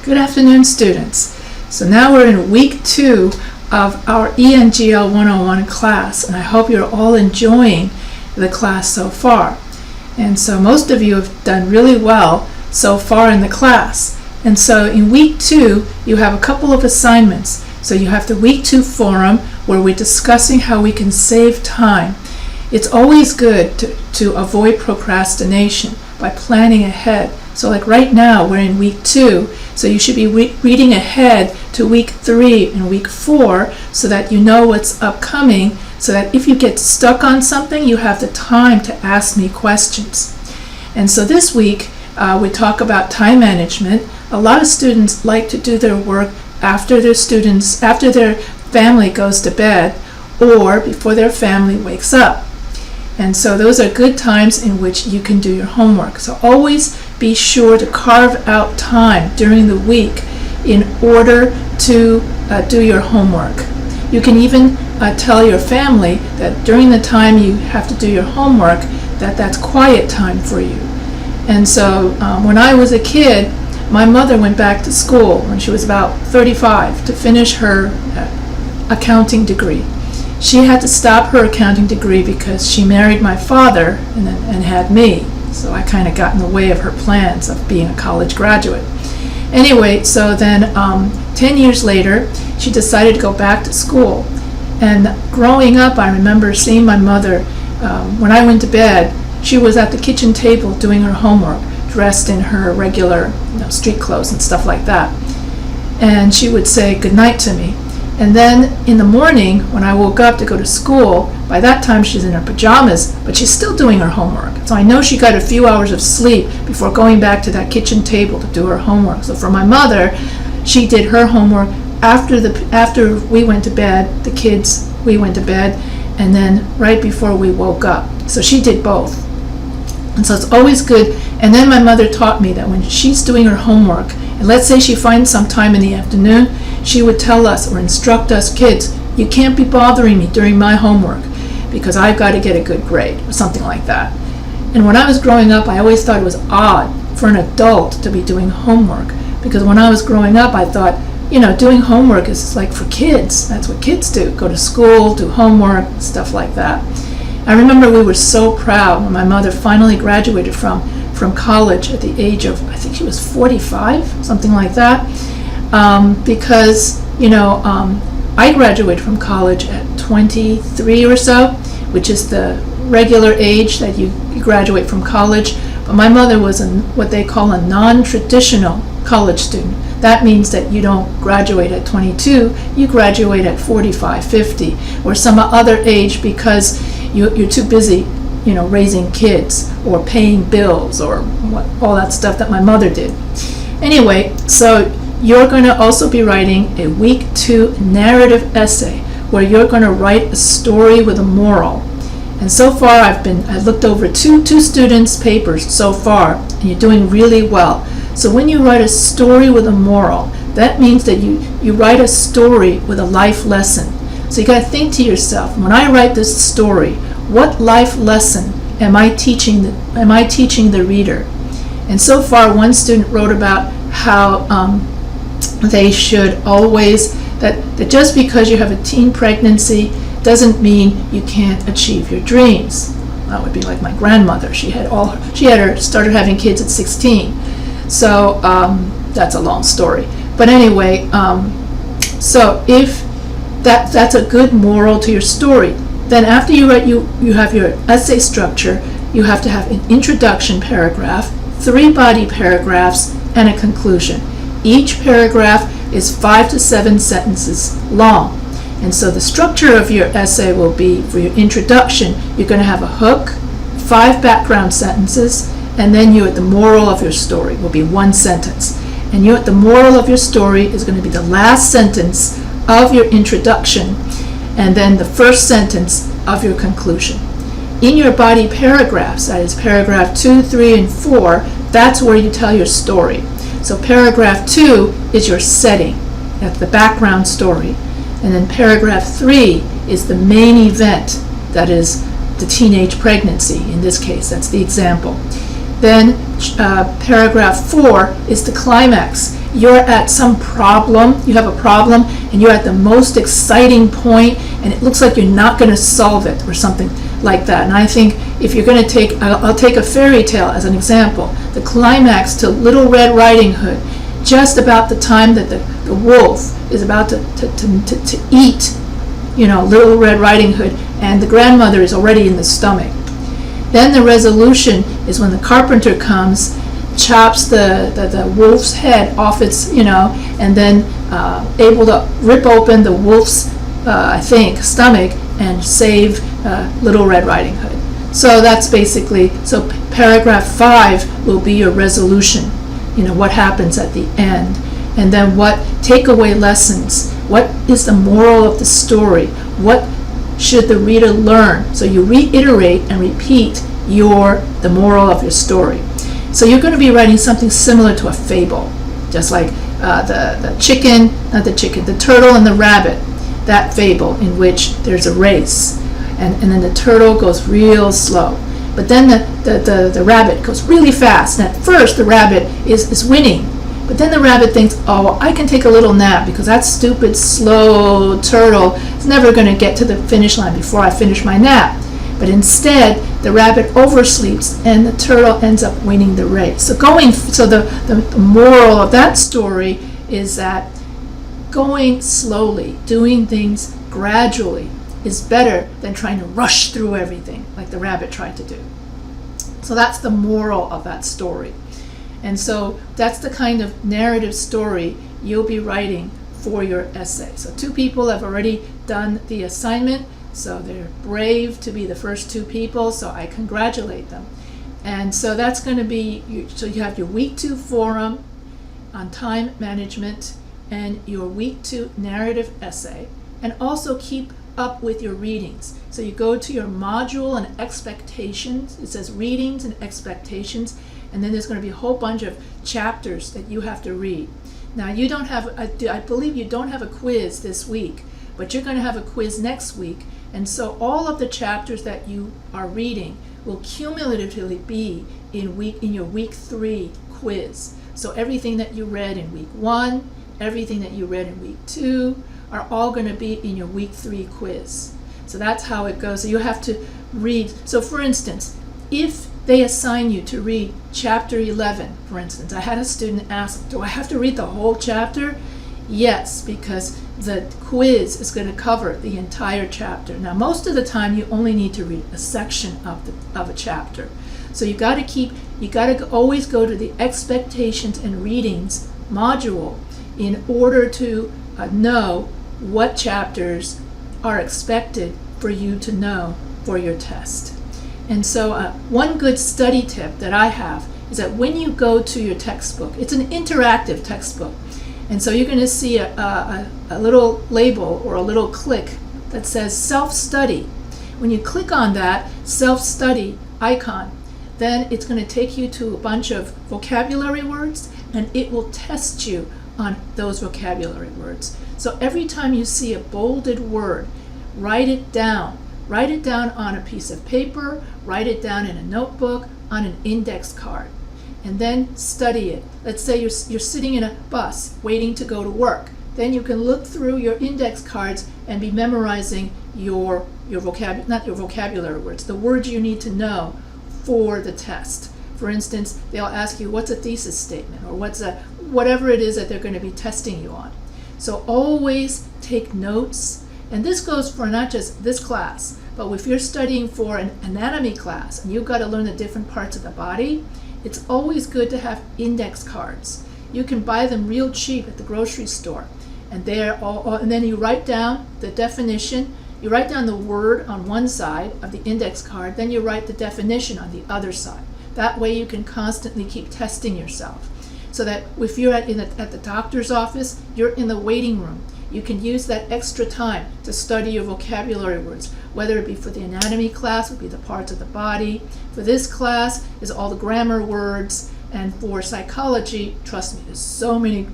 Good afternoon, students. So now we're in week 2 of our ENGL 101 class, and I hope you're all enjoying the class so far. And so most of you have done really well so far in the class. And so in week 2, you have a couple of assignments. So you have the week 2 forum where we're discussing how we can save time. It's always good to avoid procrastination by planning ahead. So like right now, we're in week 2, so you should be reading ahead to week 3 and week 4 so that you know what's upcoming, so that if you get stuck on something, you have the time to ask me questions. And so this week, we talk about time management. A lot of students like to do their work after their family goes to bed or before their family wakes up. And so those are good times in which you can do your homework. So always be sure to carve out time during the week in order to do your homework. You can even tell your family that during the time you have to do your homework, that's quiet time for you. And so when I was a kid, my mother went back to school when she was about 35 to finish her accounting degree. She had to stop her accounting degree because she married my father and had me. So I kind of got in the way of her plans of being a college graduate. Anyway, so then 10 years later, she decided to go back to school. And growing up, I remember seeing my mother, when I went to bed, she was at the kitchen table doing her homework, dressed in her regular street clothes and stuff like that. And she would say goodnight to me. And then in the morning, when I woke up to go to school, by that time she's in her pajamas, but she's still doing her homework. So I know she got a few hours of sleep before going back to that kitchen table to do her homework. So for my mother, she did her homework after we went to bed, we went to bed, and then right before we woke up. So she did both. And so it's always good. And then my mother taught me that when she's doing her homework, and let's say she finds some time in the afternoon, she would tell us or instruct us kids, you can't be bothering me during my homework because I've got to get a good grade or something like that. And when I was growing up, I always thought it was odd for an adult to be doing homework, because when I was growing up, I thought, doing homework is like for kids. That's what kids do, go to school, do homework, stuff like that. I remember we were so proud when my mother finally graduated from college at the age of, I think she was 45, something like that, because, I graduated from college at 23 or so, which is the regular age that you graduate from college. But my mother was what they call a non-traditional college student. That means that you don't graduate at 22, you graduate at 45, 50, or some other age because you're too busy, raising kids or paying bills or all that stuff that my mother did. Anyway, so you're going to also be writing a week 2 narrative essay where you're going to write a story with a moral. And so far I looked over two students' papers so far, and you're doing really well. So when you write a story with a moral, that means that you write a story with a life lesson. So you got to think to yourself, when I write this story, what life lesson am I teaching the reader? And so far, one student wrote about how they should always, that just because you have a teen pregnancy doesn't mean you can't achieve your dreams. That would be like my grandmother. She started having kids at 16. So that's a long story. But anyway, so if that's a good moral to your story, then after you write, you have your essay structure. You have to have an introduction paragraph, 3 body paragraphs, and a conclusion. Each paragraph is 5 to 7 sentences long. And so the structure of your essay will be, for your introduction, you're going to have a hook, 5 background sentences, and then the moral of your story will be 1 sentence. And the moral of your story is going to be the last sentence of your introduction, and then the first sentence of your conclusion. In your body paragraphs, that is paragraph 2, 3, and 4, that's where you tell your story. So paragraph 2 is your setting, that's the background story. And then paragraph 3 is the main event, that is the teenage pregnancy. In this case, that's the example. Then paragraph 4 is the climax, you're at some problem, you have a problem, and you're at the most exciting point, and it looks like you're not going to solve it or something like that. And I think if you're going to take, I'll take a fairy tale as an example, the climax to Little Red Riding Hood, just about the time that the wolf is about to eat, Little Red Riding Hood, and the grandmother is already in the stomach. Then the resolution is when the carpenter comes, chops the wolf's head off its, and then able to rip open the wolf's, stomach and save Little Red Riding Hood. So that's basically, so paragraph 5 will be your resolution, what happens at the end. And then what takeaway lessons, what is the moral of the story, what should the reader learn? So you reiterate and repeat the moral of your story. So you're going to be writing something similar to a fable, just like the turtle and the rabbit, that fable in which there's a race, and then the turtle goes real slow, but then the rabbit goes really fast, and at first the rabbit is winning, but then the rabbit thinks, oh, I can take a little nap because that stupid slow turtle is never going to get to the finish line before I finish my nap. But instead, the rabbit oversleeps and the turtle ends up winning the race. So the moral of that story is that going slowly, doing things gradually, is better than trying to rush through everything like the rabbit tried to do. So that's the moral of that story. And so that's the kind of narrative story you'll be writing for your essay. So 2 people have already done the assignment. So they're brave to be the first 2 people, so I congratulate them. And so that's going to be, so you have your week 2 forum on time management and your week 2 narrative essay, and also keep up with your readings. So you go to your module and expectations, it says readings and expectations, and then there's going to be a whole bunch of chapters that you have to read. Now you don't have, I believe you don't have a quiz this week, but you're going to have a quiz next week. And so all of the chapters that you are reading will cumulatively be in your week 3 quiz. So everything that you read in week 1, everything that you read in week 2 are all going to be in your week 3 quiz. So that's how it goes. So you have to read. So for instance, if they assign you to read chapter 11, for instance, I had a student ask, do I have to read the whole chapter? Yes, because the quiz is going to cover the entire chapter. Now, most of the time, you only need to read a section of a chapter. So you got to always go to the expectations and readings module in order to know what chapters are expected for you to know for your test. And so one good study tip that I have is that when you go to your textbook, it's an interactive textbook. And so you're going to see a little label or a little click that says self-study. When you click on that self-study icon, then it's going to take you to a bunch of vocabulary words, and it will test you on those vocabulary words. So every time you see a bolded word, write it down. Write it down on a piece of paper, write it down in a notebook, on an index card, and then study it. Let's say you're sitting in a bus waiting to go to work. Then you can look through your index cards and be memorizing your not your vocabulary words, the words you need to know for the test. For instance, they'll ask you, what's a thesis statement, or whatever it is that they're going to be testing you on. So always take notes, and this goes for not just this class, but if you're studying for an anatomy class and you've got to learn the different parts of the body, it's always good to have index cards. You can buy them real cheap at the grocery store, and and then you write down the definition. You write down the word on one side of the index card, then you write the definition on the other side. That way you can constantly keep testing yourself. So that if you're at the doctor's office, you're in the waiting room, you can use that extra time to study your vocabulary words, whether it be for the anatomy class, would be the parts of the body. For this class is all the grammar words, and for psychology, trust me, there's so many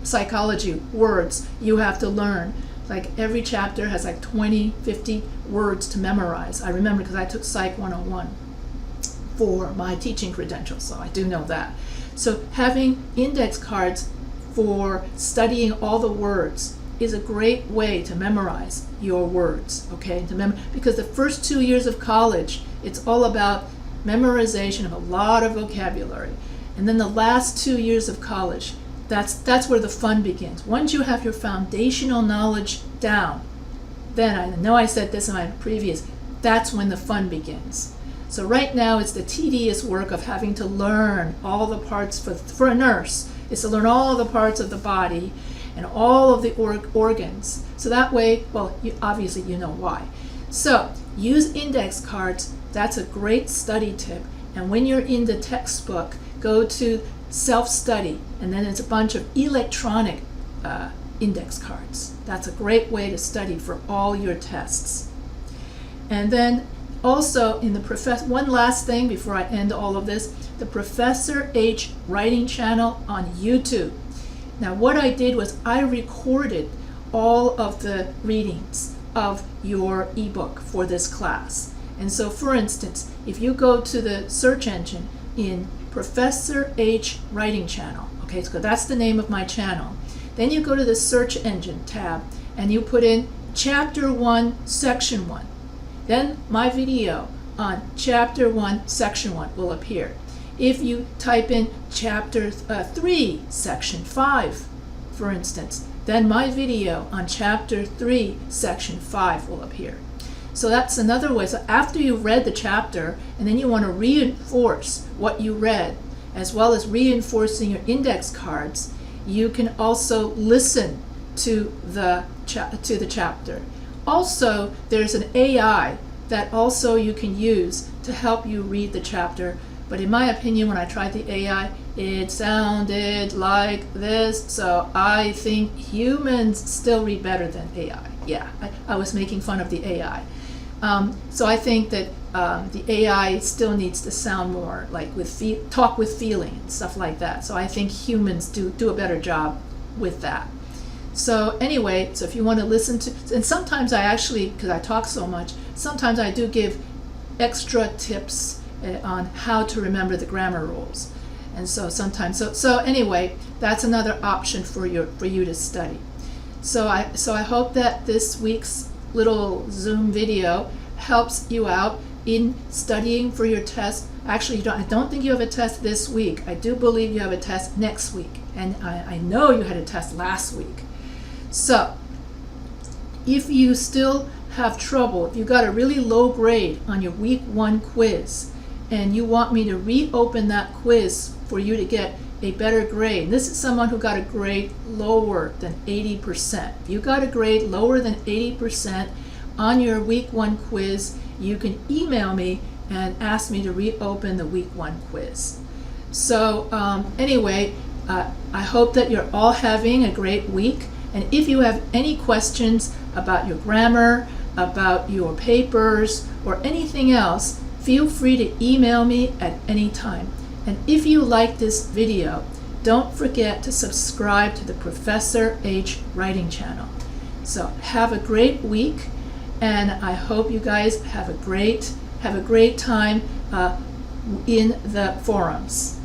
psychology words you have to learn. Like every chapter has like 20, 50 words to memorize. I remember because I took Psych 101 for my teaching credentials, so I do know that. So having index cards for studying all the words is a great way to memorize your words, okay? Because the first 2 years of college, it's all about memorization of a lot of vocabulary. And then the last 2 years of college, that's where the fun begins. Once you have your foundational knowledge down, then, I know I said this in my previous, that's when the fun begins. So right now it's the tedious work of having to learn all the parts for a nurse. Is to learn all the parts of the body and all of the organs. So that way, well, obviously you know why. So use index cards. That's a great study tip. And when you're in the textbook, go to self-study, and then it's a bunch of electronic index cards. That's a great way to study for all your tests. And then also in the one last thing before I end all of this, the Professor H writing channel on YouTube. Now what I did was I recorded all of the readings of your ebook for this class. And so for instance, if you go to the search engine in Professor H writing channel, okay, so that's the name of my channel. Then you go to the search engine tab and you put in chapter 1, section 1. Then my video on chapter 1, section 1 will appear. If you type in chapter 3, section 5, for instance, then my video on chapter 3, section 5 will appear. So that's another way. So after you've read the chapter, and then you want to reinforce what you read, as well as reinforcing your index cards, you can also listen to the chapter. Also, there's an AI that also you can use to help you read the chapter. But in my opinion, when I tried the AI, it sounded like this. So I think humans still read better than AI. Yeah, I was making fun of the AI. So I think that the AI still needs to sound more like talk with feeling and stuff like that. So I think humans do a better job with that. So anyway, so if you want to listen to, and sometimes I actually, because I talk so much, sometimes I do give extra tips on how to remember the grammar rules. And so sometimes, so anyway, that's another option for you to study. So I hope that this week's little Zoom video helps you out in studying for your test. Actually, I don't think you have a test this week. I do believe you have a test next week. And I know you had a test last week. So if you still have trouble, if you got a really low grade on your week 1 quiz, and you want me to reopen that quiz for you to get a better grade. This is someone who got a grade lower than 80%. If you got a grade lower than 80% on your week 1 quiz, you can email me and ask me to reopen the week 1 quiz. So anyway, I hope that you're all having a great week. And if you have any questions about your grammar, about your papers, or anything else, feel free to email me at any time. And if you like this video, don't forget to subscribe to the Professor H writing channel. So have a great week, and I hope you guys have a great time in the forums.